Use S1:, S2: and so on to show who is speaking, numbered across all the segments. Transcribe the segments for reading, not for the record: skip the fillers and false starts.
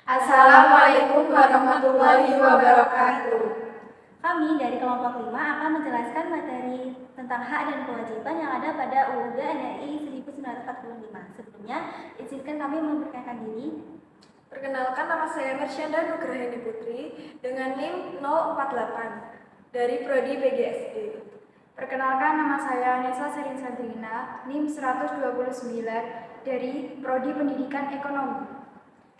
S1: Assalamualaikum warahmatullahi wabarakatuh.
S2: Kami dari kelompok 5 akan menjelaskan materi tentang hak dan kewajiban yang ada pada UUD NRI 1945. Sebelumnya, izinkan kami memperkenalkan diri.
S1: Perkenalkan, nama saya Mersyanda Nugraheni Putri dengan NIM 048 dari Prodi PGSD.
S3: Perkenalkan, nama saya Nesa Serin Sandrina, NIM 129 dari Prodi Pendidikan Ekonomi.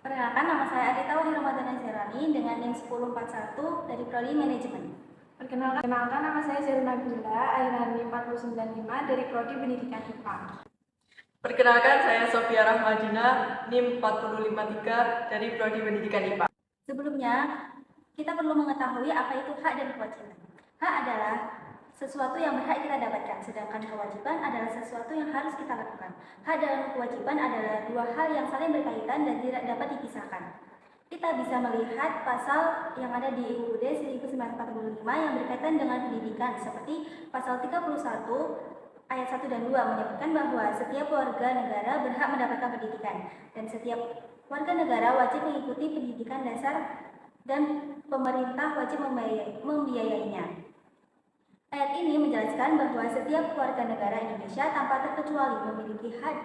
S2: Perkenalkan, nama saya Adita Wahyu Ramadhana Zerani dengan NIM 1041 dari Prodi Manajemen.
S3: Perkenalkan, nama saya Zeruna Nabila, NIM 495 dari Prodi Pendidikan IPA.
S4: Perkenalkan, saya Sofia Rahmadina, NIM 453 dari Prodi Pendidikan IPA.
S2: Sebelumnya, kita perlu mengetahui apa itu hak dan kewajiban. Hak adalah sesuatu yang berhak kita dapatkan, sedangkan kewajiban adalah sesuatu yang harus kita lakukan. Hak dan kewajiban adalah dua hal yang saling berkaitan dan tidak dapat dipisahkan. Kita bisa melihat pasal yang ada di UUD 1945 yang berkaitan dengan pendidikan, seperti pasal 31 ayat 1 dan 2 menyebutkan bahwa setiap warga negara berhak mendapatkan pendidikan dan setiap warga negara wajib mengikuti pendidikan dasar dan pemerintah wajib membiayainya. Ayat ini menjelaskan bahwa setiap warga negara Indonesia tanpa terkecuali memiliki hak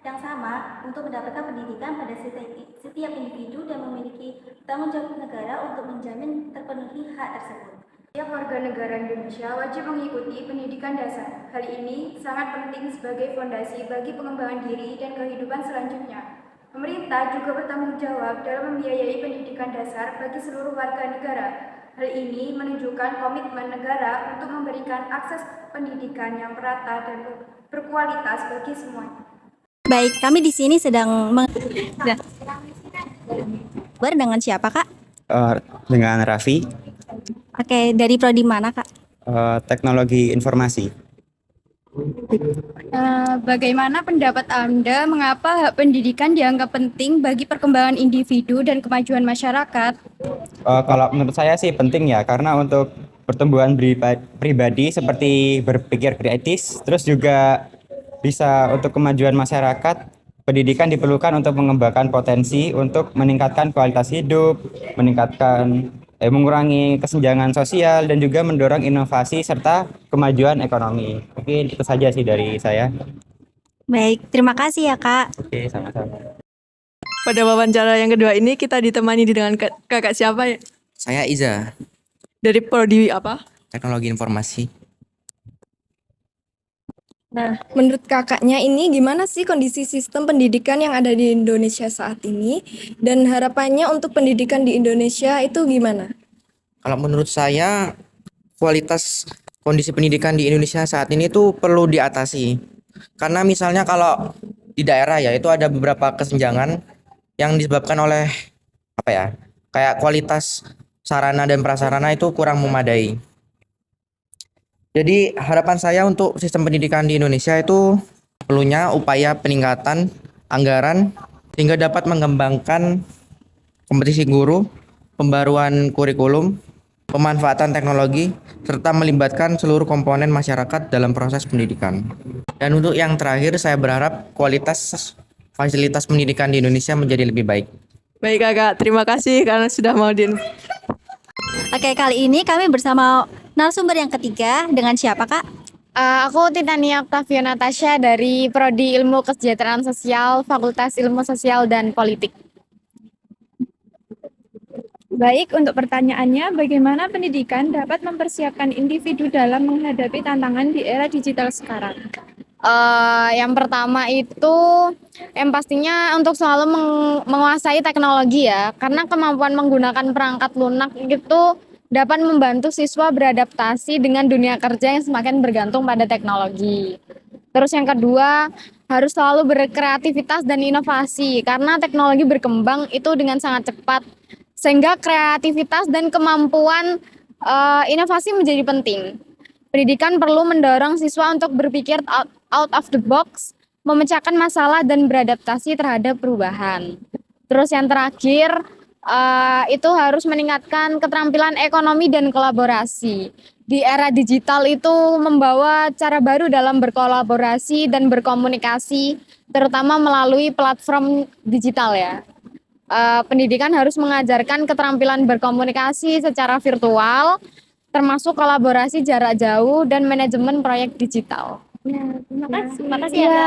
S2: yang sama untuk mendapatkan pendidikan pada setiap individu dan memiliki tanggung jawab negara untuk menjamin terpenuhi hak tersebut.
S3: Setiap warga negara Indonesia wajib mengikuti pendidikan dasar. Hal ini sangat penting sebagai fondasi bagi pengembangan diri dan kehidupan selanjutnya. Pemerintah juga bertanggung jawab dalam membiayai pendidikan dasar bagi seluruh warga negara. Hal ini menunjukkan komitmen negara untuk memberikan akses pendidikan yang merata dan berkualitas bagi semuanya.
S2: Baik, kami di sini sedang dengan siapa, Kak?
S5: Dengan Raffi,
S2: Oke, dari prodi mana, Kak?
S5: Teknologi Informasi.
S3: Bagaimana pendapat Anda mengapa hak pendidikan dianggap penting bagi perkembangan individu dan kemajuan masyarakat?
S5: Kalau menurut saya sih penting ya, karena untuk pertumbuhan pribadi seperti berpikir kritis, terus juga bisa untuk kemajuan masyarakat, pendidikan diperlukan untuk mengembangkan potensi untuk meningkatkan kualitas hidup, mengurangi kesenjangan sosial dan juga mendorong inovasi serta kemajuan ekonomi. Mungkin itu saja sih dari saya.
S2: Baik, terima kasih ya, Kak.
S5: Oke, sama-sama.
S4: Pada wawancara yang kedua ini kita ditemani dengan kakak siapa ya?
S6: Saya Iza,
S4: Dari Prodi apa?
S6: Teknologi Informasi.
S7: Nah, menurut kakaknya ini gimana sih kondisi sistem pendidikan yang ada di Indonesia saat ini dan harapannya untuk pendidikan di Indonesia itu gimana?
S6: Kalau menurut saya, kualitas kondisi pendidikan di Indonesia saat ini tuh perlu diatasi. Karena misalnya kalau di daerah ya itu ada beberapa kesenjangan yang disebabkan oleh kayak kualitas sarana dan prasarana itu kurang memadai. Jadi harapan saya untuk sistem pendidikan di Indonesia itu perlunya upaya peningkatan anggaran sehingga dapat mengembangkan kompetisi guru, pembaruan kurikulum, pemanfaatan teknologi, serta melibatkan seluruh komponen masyarakat dalam proses pendidikan. Dan untuk yang terakhir, saya berharap kualitas fasilitas pendidikan di Indonesia menjadi lebih baik.
S4: Baik kakak, terima kasih karena sudah mau
S2: Oke, kali ini kami bersama narasumber yang ketiga dengan siapa, Kak?
S8: Aku Titania Octavia Natasha dari Prodi Ilmu Kesejahteraan Sosial, Fakultas Ilmu Sosial dan Politik.
S9: Baik, untuk pertanyaannya, bagaimana pendidikan dapat mempersiapkan individu dalam menghadapi tantangan di era digital sekarang?
S8: Yang pertama itu yang pastinya untuk selalu menguasai teknologi ya, karena kemampuan menggunakan perangkat lunak itu dapat membantu siswa beradaptasi dengan dunia kerja yang semakin bergantung pada teknologi. Terus yang kedua, harus selalu berkreativitas dan inovasi, karena teknologi berkembang itu dengan sangat cepat, sehingga kreativitas dan kemampuan inovasi menjadi penting. Pendidikan perlu mendorong siswa untuk berpikir out of the box, memecahkan masalah dan beradaptasi terhadap perubahan. Terus yang terakhir, itu harus meningkatkan keterampilan ekonomi dan kolaborasi. Di era digital itu membawa cara baru dalam berkolaborasi dan berkomunikasi, terutama melalui platform digital ya. pendidikan harus mengajarkan keterampilan berkomunikasi secara virtual, termasuk kolaborasi jarak jauh dan manajemen proyek digital.
S2: Terima kasih. Terima kasih
S8: Ya.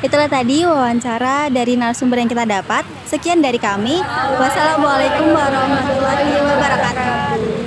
S2: Itulah tadi wawancara dari narasumber yang kita dapat. Sekian dari kami. Wassalamualaikum warahmatullahi wabarakatuh.